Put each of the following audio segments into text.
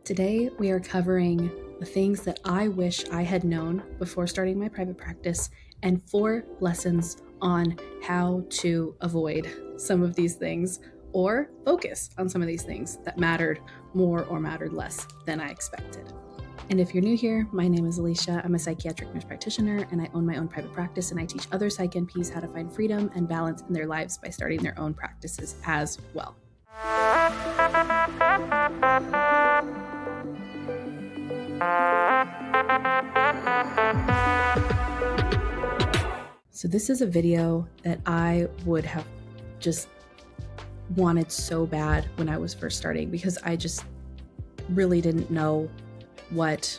Today, we are covering the things that I wish I had known before starting my private practice and 4 lessons on how to avoid some of these things or focus on some of these things that mattered more or mattered less than I expected. And if you're new here, my name is Alysha. I'm a psychiatric nurse practitioner and I own my own private practice, and I teach other psych NPs how to find freedom and balance in their lives by starting their own practices as well. So this is a video that I would have just wanted so bad when I was first starting, because I just really didn't know what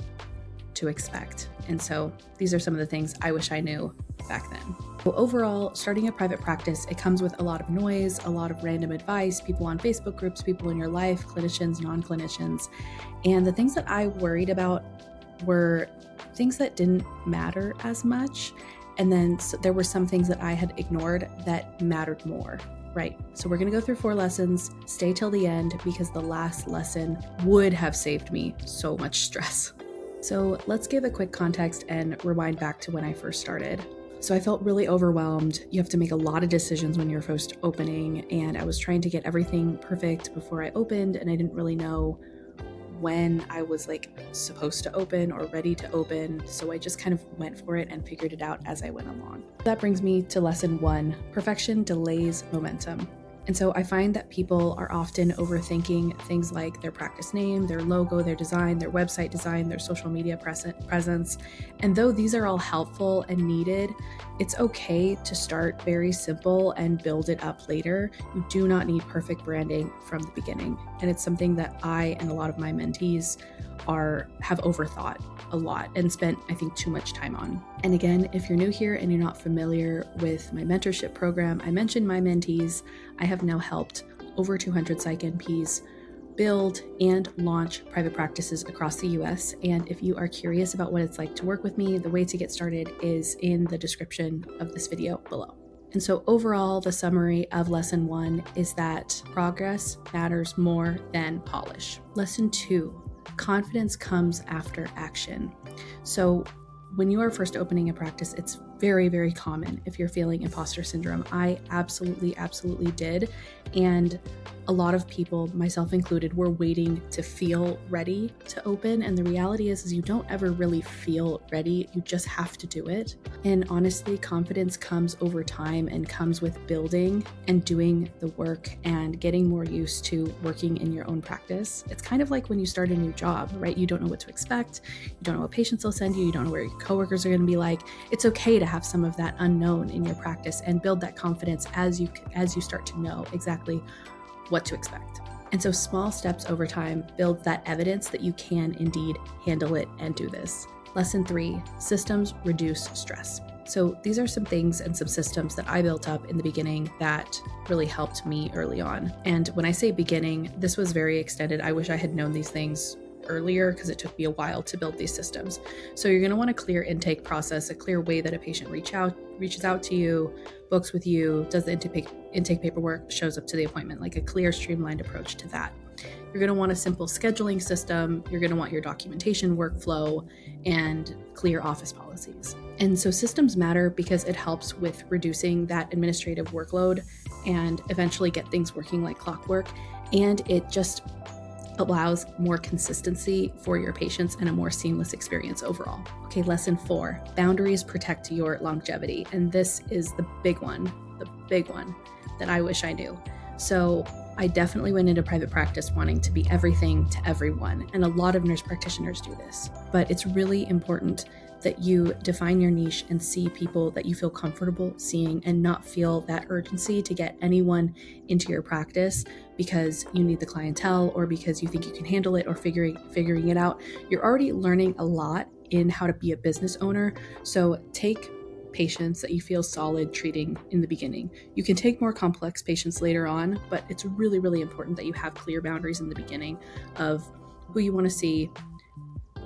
to expect. And so these are some of the things I wish I knew back then. So overall, starting a private practice, it comes with a lot of noise, a lot of random advice, people on Facebook groups, people in your life, clinicians, non-clinicians. And the things that I worried about were things that didn't matter as much. And then there were some things that I had ignored that mattered more, right? So we're going to go through 4 lessons. Stay till the end, because the last lesson would have saved me so much stress. So let's give a quick context and rewind back to when I first started. So I felt really overwhelmed. You have to make a lot of decisions when you're first opening, and I was trying to get everything perfect before I opened, and I didn't really know when I was supposed to open or ready to open. So I just kind of went for it and figured it out as I went along. That brings me to lesson 1, perfection delays momentum. And so I find that people are often overthinking things like their practice name, their logo, their design, their website design, their social media presence. And though these are all helpful and needed, it's okay to start very simple and build it up later. You do not need perfect branding from the beginning. And it's something that I and a lot of my mentees have overthought a lot and spent, I think, too much time on. And again, if you're new here and you're not familiar with my mentorship program, I mentioned my mentees. I have now helped over 200 psych NPs build and launch private practices across the US. And if you are curious about what it's like to work with me, the way to get started is in the description of this video below. And so overall, the summary of lesson 1 is that progress matters more than polish. Lesson 2, confidence comes after action. So when you are first opening a practice, it's very, very common if you're feeling imposter syndrome. I absolutely did. And a lot of people, myself included, were waiting to feel ready to open. And the reality is you don't ever really feel ready. You just have to do it. And honestly, confidence comes over time and comes with building and doing the work and getting more used to working in your own practice. It's kind of like when you start a new job, right? You don't know what to expect. You don't know what patients they'll send you. You don't know where your coworkers are going to be like. It's okay to have some of that unknown in your practice and build that confidence as you start to know exactly what to expect. And so small steps over time build that evidence that you can indeed handle it and do this. Lesson 3, systems reduce stress. So these are some things and some systems that I built up in the beginning that really helped me early on. And when I say beginning, this was very extended. I wish I had known these things earlier because it took me a while to build these systems. So you're going to want a clear intake process, a clear way that a patient reaches out to you, books with you, does the intake paperwork, shows up to the appointment, like a clear, streamlined approach to that. You're going to want a simple scheduling system. You're going to want your documentation workflow and clear office policies. And so systems matter because it helps with reducing that administrative workload and eventually get things working like clockwork. And it just allows more consistency for your patients and a more seamless experience overall. Okay, lesson 4, boundaries protect your longevity. And this is the big one that I wish I knew. So I definitely went into private practice wanting to be everything to everyone. And a lot of nurse practitioners do this, but it's really important that you define your niche and see people that you feel comfortable seeing and not feel that urgency to get anyone into your practice because you need the clientele or because you think you can handle it or figuring it out. You're already learning a lot in how to be a business owner. So take patients that you feel solid treating in the beginning. You can take more complex patients later on, but it's really, really important that you have clear boundaries in the beginning of who you want to see,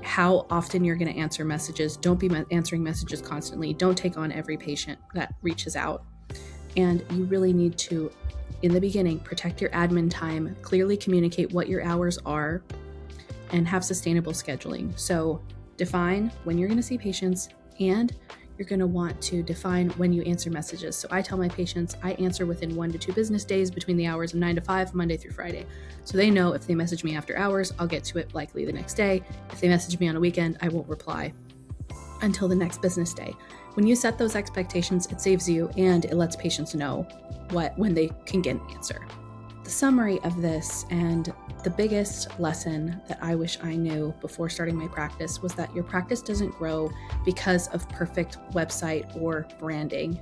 how often you're going to answer messages. Don't be answering messages constantly. Don't take on every patient that reaches out. And you really need to, in the beginning, protect your admin time, clearly communicate what your hours are, and have sustainable scheduling. So define when you're going to see patients, and you're going to want to define when you answer messages. So I tell my patients I answer within 1 to 2 business days between the hours of 9 to 5, Monday through Friday. So they know if they message me after hours, I'll get to it likely the next day. If they message me on a weekend, I won't reply until the next business day. When you set those expectations, it saves you and it lets patients know when they can get an answer. The summary of this, and the biggest lesson that I wish I knew before starting my practice, was that your practice doesn't grow because of perfect website or branding.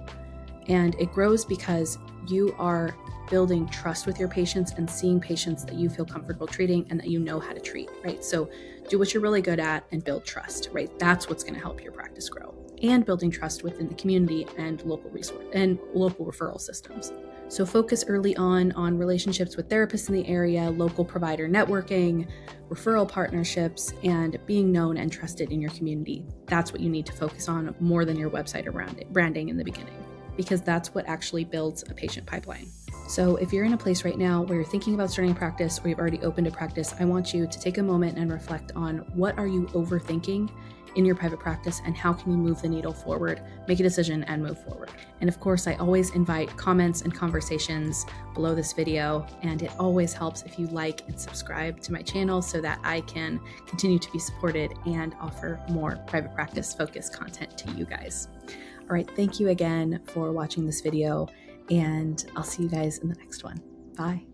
And it grows because you are building trust with your patients and seeing patients that you feel comfortable treating and that you know how to treat, right? So do what you're really good at and build trust, right? That's what's going to help your practice grow, and building trust within the community and local referral systems. So focus early on relationships with therapists in the area, local provider networking, referral partnerships, and being known and trusted in your community. That's what you need to focus on more than your website or branding in the beginning, because that's what actually builds a patient pipeline. So if you're in a place right now where you're thinking about starting a practice or you've already opened a practice, I want you to take a moment and reflect on what are you overthinking in your private practice and how can you move the needle forward, make a decision and move forward. And of course, I always invite comments and conversations below this video, and it always helps if you like and subscribe to my channel so that I can continue to be supported and offer more private practice focused content to you guys. All right, thank you again for watching this video, and I'll see you guys in the next one. Bye.